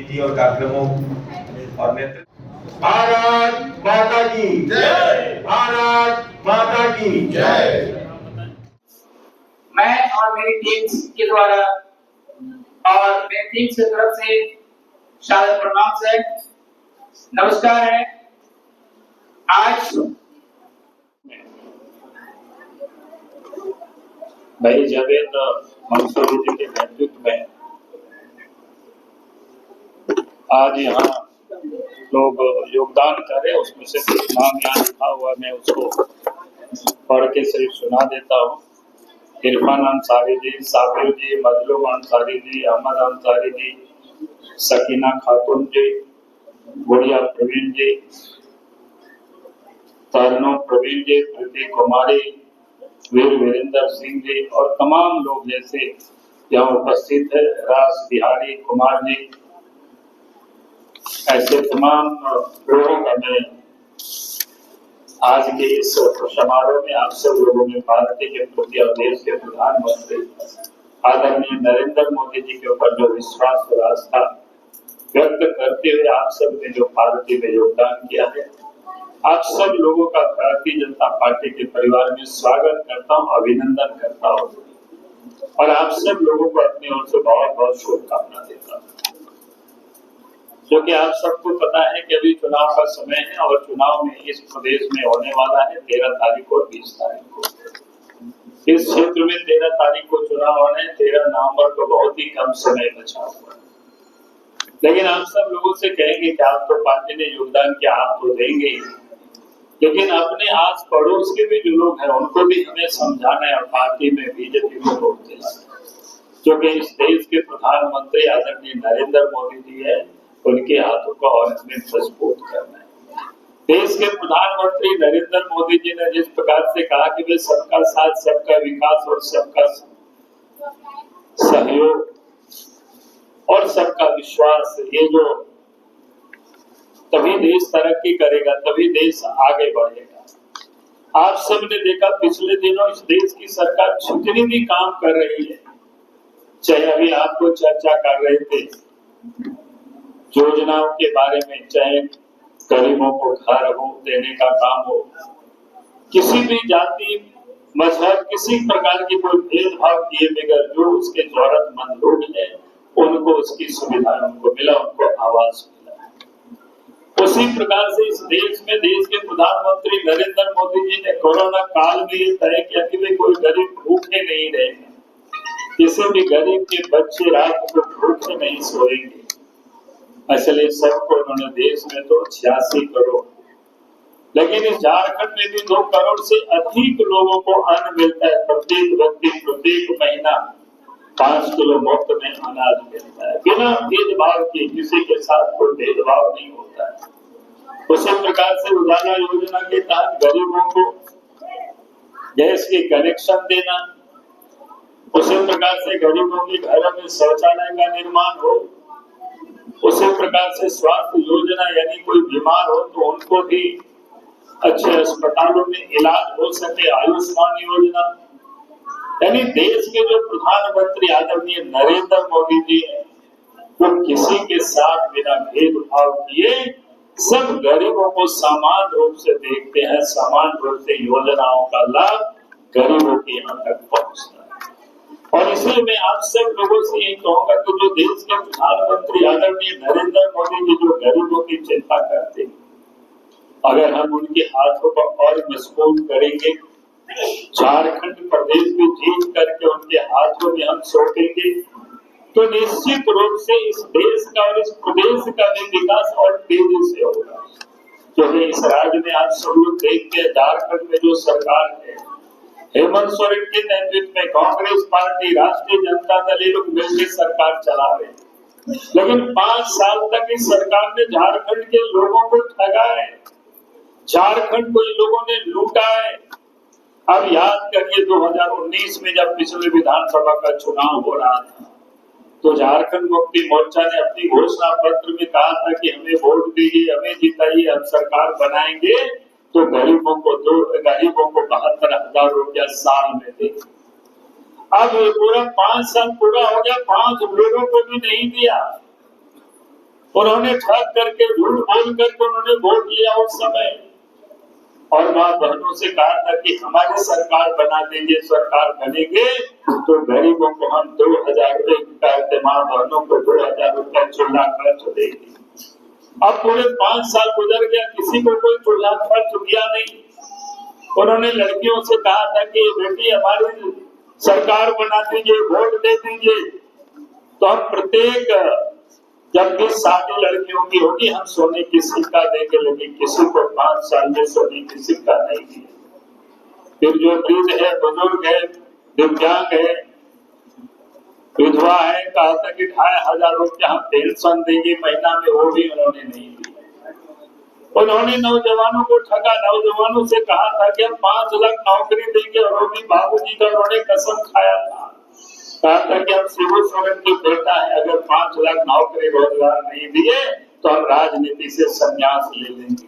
नीति और कार्यक्रमों और नेतृत्व। भारत माता की जय, भारत माता की जय। मैं और मेरी टीम के द्वारा और मेरी टीम की तरफ से शारद प्रणाम से नमस्कार है। आज भाई जावेद मंसूरी जी के नेतृत्व में आज यहाँ लोग योगदान कर रहे हैं, उसमें से कुछ नाम यहाँ लिखा हुआ, मैं उसको पढ़ के सिर्फ सुना देता हूँ। इरफान अंसारी जी, साबिर जी, मजलूम अंसारी जी, अहमद अंसारी जी, सकीना खातून जी, गुड़िया प्रवीण जी, तरनो प्रवीण जी, प्रीति कुमारी, वीर वीरेंद्र सिंह जी और तमाम लोग जैसे यहाँ उपस्थित है, रास बिहारी कुमार जी, ऐसे तमाम लोगों का मैं आज के इस समारोह में आप सब लोगों ने पार्टी के प्रति और देश के प्रधानमंत्री आदरणीय नरेंद्र मोदी जी के ऊपर जो विश्वास और आस्था व्यक्त करते हुए आप सब ने जो पार्टी में योगदान किया है, आप सब लोगों का भारतीय जनता पार्टी के परिवार में स्वागत करता हूँ, अभिनंदन करता हूँ और आप सब लोगों को अपनी ओर से बहुत बहुत शुभकामना देता हूँ। क्योंकि आप सबको पता है कि अभी चुनाव का समय है और चुनाव में इस प्रदेश में होने वाला है 13 तारीख और 20 तारीख को। इस क्षेत्र में 13 तारीख को चुनाव होने, 13 नवंबर को बहुत ही कम समय बचा हुआ है। लेकिन आप सब लोगों से कहेंगे कि आप तो पार्टी ने योगदान किया, आप तो देंगे ही, लेकिन अपने आस पड़ोस के भी जो लोग हैं उनको भी हमें समझाना है और पार्टी में बीजेपी को वोट दिलाना है। क्योंकि इस देश के प्रधानमंत्री आदरणीय नरेंद्र मोदी जी है, उनके हाथों को और हमें मजबूत करना है। देश के प्रधानमंत्री नरेंद्र मोदी जी ने जिस प्रकार से कहा कि वे सबका साथ, सबका विकास और सबका सहयोग और सबका विश्वास, ये जो तभी देश तरक्की करेगा, तभी देश आगे बढ़ेगा। आप सबने देखा पिछले दिनों इस देश की सरकार जितनी भी काम कर रही है, चाहे अभी आपको चर्चा कर रहे थे योजनाओं के बारे में, चाहे गरीबों को घर हो देने का काम हो, किसी भी जाति मजहब किसी प्रकार की कोई भेदभाव किए बगैर जो उसके जरूरतमंद लोग हैं उनको उसकी सुविधा उनको मिला, उनको आवास मिला। उसी प्रकार से इस देश में देश के प्रधानमंत्री नरेंद्र मोदी जी ने कोरोना काल में ये तय किया कि वे कोई गरीब भूखे नहीं रहेंगे, किसी भी गरीब के बच्चे रात को भूखे नहीं सोएंगे। इसलिए सबको उन्होंने देश में तो 86 करोड़, लेकिन इस झारखंड में भी 2 करोड़ से अधिक लोगों को अन्न मिलता है। प्रत्येक व्यक्ति प्रत्येक महीना 5 किलो मुफ्त में अनाज मिलता है, बिना भेदभाव के, किसी के साथ कोई भेदभाव नहीं होता है। उसी प्रकार से उजाला योजना के तहत गरीबों को गैस के कनेक्शन देना, उसी प्रकार से गरीबों के घरों में शौचालय का निर्माण हो, उसी प्रकार से स्वास्थ्य योजना, यानी कोई बीमार हो तो उनको भी अच्छे अस्पतालों में इलाज हो सके, आयुष्मान योजना। यानी देश के जो प्रधानमंत्री आदरणीय नरेंद्र मोदी जी हैं, वो किसी के साथ बिना भेदभाव किए सब गरीबों को समान रूप से देखते हैं, समान रूप से योजनाओं का लाभ गरीबों के यहाँ तक पहुँचता है। और इसलिए मैं आप सब लोगों से यही कहूंगा कि जो देश के प्रधानमंत्री आदरणीय नरेंद्र मोदी जी जो गरीबों की चिंता करते हैं, अगर हम उनके हाथों को और मजबूत करेंगे, झारखंड प्रदेश में जीत करके उनके हाथों में हम सौंपेंगे, तो निश्चित रूप से इस देश का और इस प्रदेश का भी विकास और तेजी से होगा। क्योंकि इस राज्य में आप सब लोग देखते हैं, झारखंड में जो सरकार है, हेमंत सोरेन के नेतृत्व में कांग्रेस पार्टी, राष्ट्रीय जनता दल, ये लोग मिलकर सरकार चला रहे हैं। लेकिन 5 साल तक इस सरकार ने झारखंड के लोगों को ठगा है, झारखंड को इन लोगों ने लूटा है। अब याद करिए 2019 में जब पिछले विधानसभा का चुनाव हो रहा था, तो झारखंड मुक्ति मोर्चा ने अपनी घोषणा पत्र में कहा था कि हमें वोट दीजिए, हमें जिताइए, हम सरकार बनाएंगे तो गरीबों को 72,000 रुपया साल में देंगे। अब ये पूरा 5 साल पूरा हो गया, 5 लोगों को भी नहीं दिया। उन्होंने ठग करके झूठ बोल करके उन्होंने वोट लिया उस समय, और माँ बहनों से कहा था कि हमारी सरकार बना देंगे, सरकार बनेंगे तो गरीबों को हम 2000 रुपए करते, माँ बहनों को 2000 रुपए चूल्हा खर्च देंगे। अब पूरे 5 साल गुजर गया, किसी को कोई चूल्हा खर्च दिया नहीं। उन्होंने लड़कियों से कहा था कि बेटी हमारी सरकार बना दीजिए, वोट दे दीजिए, तो हम प्रत्येक जब भी शादी लड़कियों की होगी हम सोने की सिक्का देंगे, लेकिन किसी को 5 साल में सोने की सिक्का नहीं दिया। फिर जो वृद्ध है, बुजुर्ग है, दिव्यांग है, विधवा है, कहा था कि 2500 रुपया हम पेंशन देंगे महीना में, वो भी उन्होंने नहीं दिया। उन्होंने नौजवानों को ठगा, नौजवानों से कहा था कि हम 5 लाख नौकरी देंगे, और वो भी बाबूजी का उन्होंने कसम खाया था, कहा था कि हम शिबू सोरेन की बेटा है, अगर 5 लाख नौकरी रोजगार नहीं दिए तो हम राजनीति से संन्यास ले लेंगे।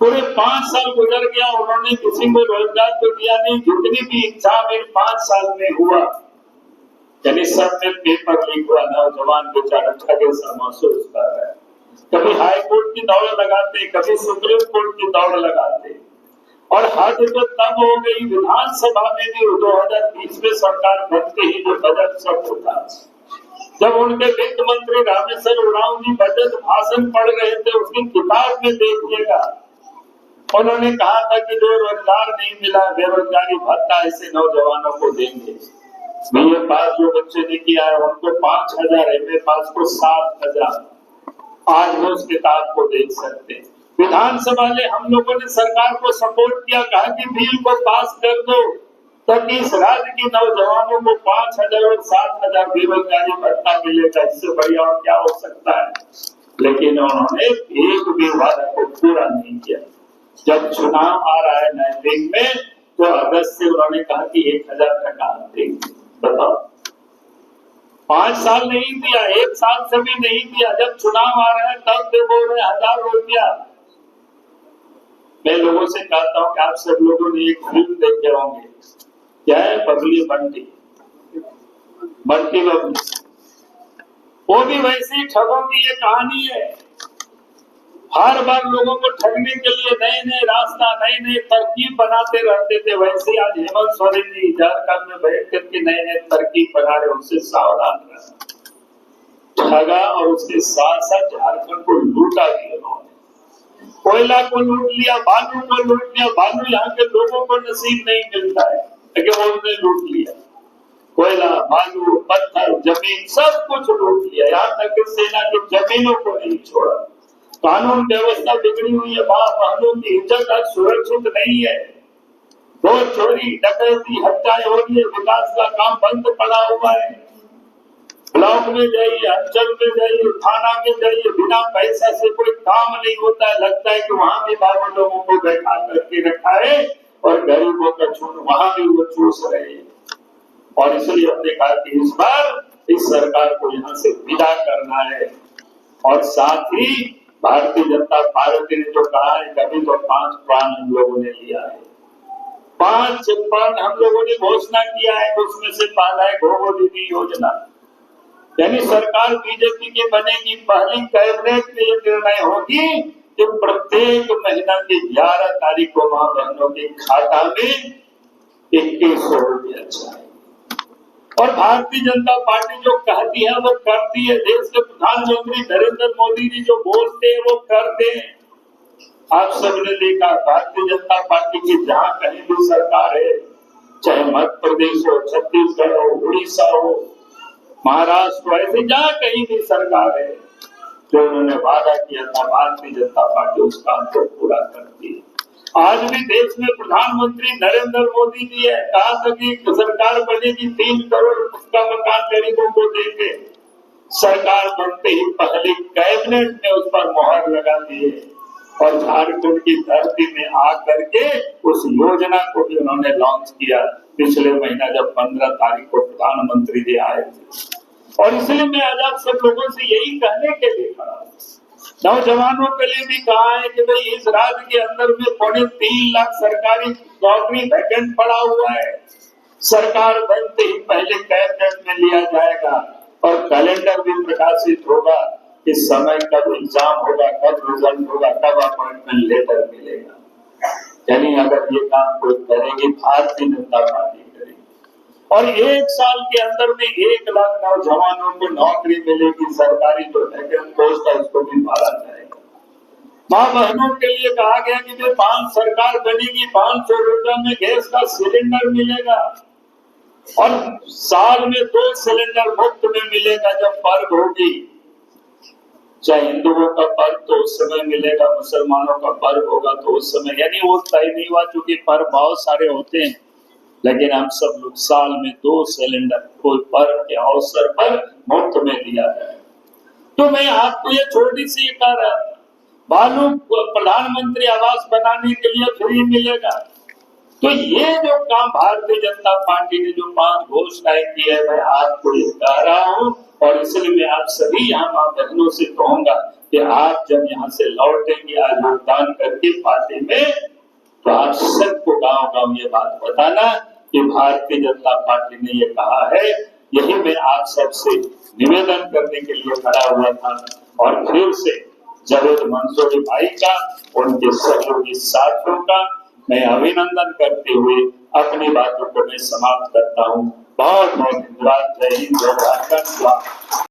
पूरे 5 साल गुजर गया, उन्होंने किसी को रोजगार तो दिया नहीं। जितनी भी एग्जाम इन 5 साल में हुआ, यानी सब में पेपर लीक हुआ, नौजवान बेचारा ठगे सा महसूस कर रहा है। कभी हाई कोर्ट की दौड़ लगाते, कभी सुप्रीम कोर्ट की दौड़ लगाते, और हद तो तब हो गई विधानसभा में भी 2020 में सरकार बनते ही जो बजट सब होता, जब उनके वित्त मंत्री रामेश्वर उरांव जी बजट भाषण पढ़ रहे थे, उसकी किताब में देखिएगा उन्होंने कहा था कि जो रोजगार नहीं मिला, बेरोजगारी भत्ता ऐसे नौजवानों को देंगे। बीए पास जो बच्चे ने किया है उनको 5000, एमए पास को 7000। आज वो उस किताब को देख सकते हैं। विधानसभा में हम लोगों ने सरकार को सपोर्ट किया, कहा कि बिल को पास कर दो ताकि इस राज्य के नौजवानों को 5000 और 7000 बेरोजगारी भत्ता मिलेगा, इससे बढ़िया और क्या हो सकता है। लेकिन उन्होंने एक भी वादा को पूरा नहीं किया। जब चुनाव आ रहा है नजदीक में, तो अगस्त से उन्होंने कहा कि 1000 टका देंगे। बताओ, 5 साल नहीं दिया, 1 साल से भी नहीं दिया। जब चुनाव आ रहा है तब दे बोल रहे 1000 रुपया। मैं लोगों से कहता हूँ कि आप सब लोगों ने एक फिल्म देखे होंगे, क्या है, बबली बंटी, बंटी बबली। वो भी वैसी ठगों की ये कहानी है। हर बार लोगों को ठगने के लिए नए नए रास्ता, नए नए तरकीब बनाते रहते थे। वैसे आज हेमंत सोरेन जी झारखंड में बैठ करके नए नए तरकीब बना रहे, उससे सावधान रहना। ठगा और उसके साथ साथ झारखंड को लूटा भी उन्होंने। कोयला को लूट लिया, बालू को लूट लिया। बालू यहाँ के लोगों को नसीब नहीं मिलता है, लेकिन उन्होंने लूट लिया। कोयला, बालू, पत्थर, जमीन सब कुछ लूट लिया। यहाँ तक कि सेना की जमीनों को नहीं छोड़ा। कानून व्यवस्था बिगड़ी हुई है। माँ बहनों की इज्जत आज सुरक्षित नहीं है। रोज चोरी, डकैती, हत्याएं हो रही है। विकास का काम बंद पड़ा हुआ है। ब्लॉक में जाइए, अंचल में जाइए, थाना में जाइए, बिना पैसा से कोई काम नहीं होता है। लगता है कि वहां भी बाबू लोगों को बैठा करके रखा है और गरीबों का छूट वहां भी वो चूस रहे हैं। और इसलिए हमने कहा कि इस बार इस सरकार को यहाँ से विदा करना है। और साथ ही भारतीय जनता पार्टी ने जो कहा है, कभी तो 5 प्राण हम लोगों ने लिया है। 5 प्राण हम लोगों ने घोषणा किया है। उसमें से पहला है गोगो दीदी योजना, यानी सरकार बीजेपी की बनेगी, पहली कैबिनेट में ये निर्णय होगी कि प्रत्येक महीना की 11 तारीख को मां बहनों के खाता में 2100 रुपया जाए। और भारतीय जनता पार्टी जो कहती है वो करती है। देश के प्रधानमंत्री नरेंद्र मोदी जी जो बोलते हैं वो करते हैं। आप सबने देखा, भारतीय जनता पार्टी की जहां कहीं भी सरकार है, चाहे मध्य प्रदेश हो, छत्तीसगढ़ हो, उड़ीसा हो, महाराष्ट्र, ऐसे जहां कहीं भी सरकार है, जो उन्होंने वादा किया था भारतीय जनता पार्टी उस काम को पूरा करती है। आज भी देश में प्रधानमंत्री नरेंद्र मोदी जी है, कहा था कि सरकार बनेगी 3 करोड़ का मकान गरीबों को देंगे। सरकार बनते ही पहले कैबिनेट में उस पर मोहर लगा दिए और झारखंड की धरती में आकर के उस योजना को भी उन्होंने लॉन्च किया पिछले महीना, जब 15 तारीख को प्रधानमंत्री जी आए थे। और इसलिए मैं आज आप सब लोगों से यही कहने के लिए खड़ा हूं, नौजवानों के लिए भी कहा है कि भाई इस राज्य के अंदर में 3.25 लाख सरकारी नौकरी वैकेंट पड़ा हुआ है। सरकार बनते ही पहले कैबिनेट में लिया जाएगा और कैलेंडर भी प्रकाशित होगा कि समय कब एग्जाम होगा, कब रिजल्ट होगा, कब अपॉइंटमेंट लेटर मिलेगा। यानी अगर ये काम कोई करेगी भारतीय जनता पार्टी करेगी, और 1 साल के अंदर में 1 लाख नौजवानों को नौकरी मिलेगी, सरकारी जो वैकेंट पोस्ट है उसको भी भरा जाएगा। माँ बहनों के लिए कहा गया कि जो 5 सरकार बनेगी 500 रुपए में गैस का सिलेंडर मिलेगा, और साल में 2 सिलेंडर मुफ्त में मिलेगा जब पर्व होगी। चाहे हिंदुओं का पर्व तो उस समय मिलेगा, मुसलमानों का पर्व होगा तो उस समय, यानी वो तय नहीं हुआ, चूंकि पर्व बहुत सारे होते हैं, लेकिन हम सब लोग साल में 2 सिलेंडर कोई पर्व के अवसर पर मुफ्त में दिया जाए। तो मैं आपको ये छोटी सी कह रहा था, मालूम प्रधानमंत्री आवास बनाने के लिए फ्री मिलेगा। तो ये जो काम भारतीय जनता पार्टी ने जो 5 घोषणाएं की है, मैं आपको ये कह रहा हूँ, और इसलिए मैं आप सभी यहाँ माँ बहनों से कहूंगा कि आप जब यहाँ से लौटेंगे आज योगदान करके पार्टी में, तो आप सबको गांव-गांव ये बात बताना कि भारतीय जनता पार्टी ने ये कहा है। यही मैं आप सबसे निवेदन करने के लिए खड़ा हुआ था, और फिर से जावेद मंसूरी भाई का, उनके सहयोगी साथियों का मैं अभिनंदन करते हुए अपनी बातों को मैं समाप्त करता हूँ। बहुत बहुत धन्यवाद। जय हिंद, जय भारत।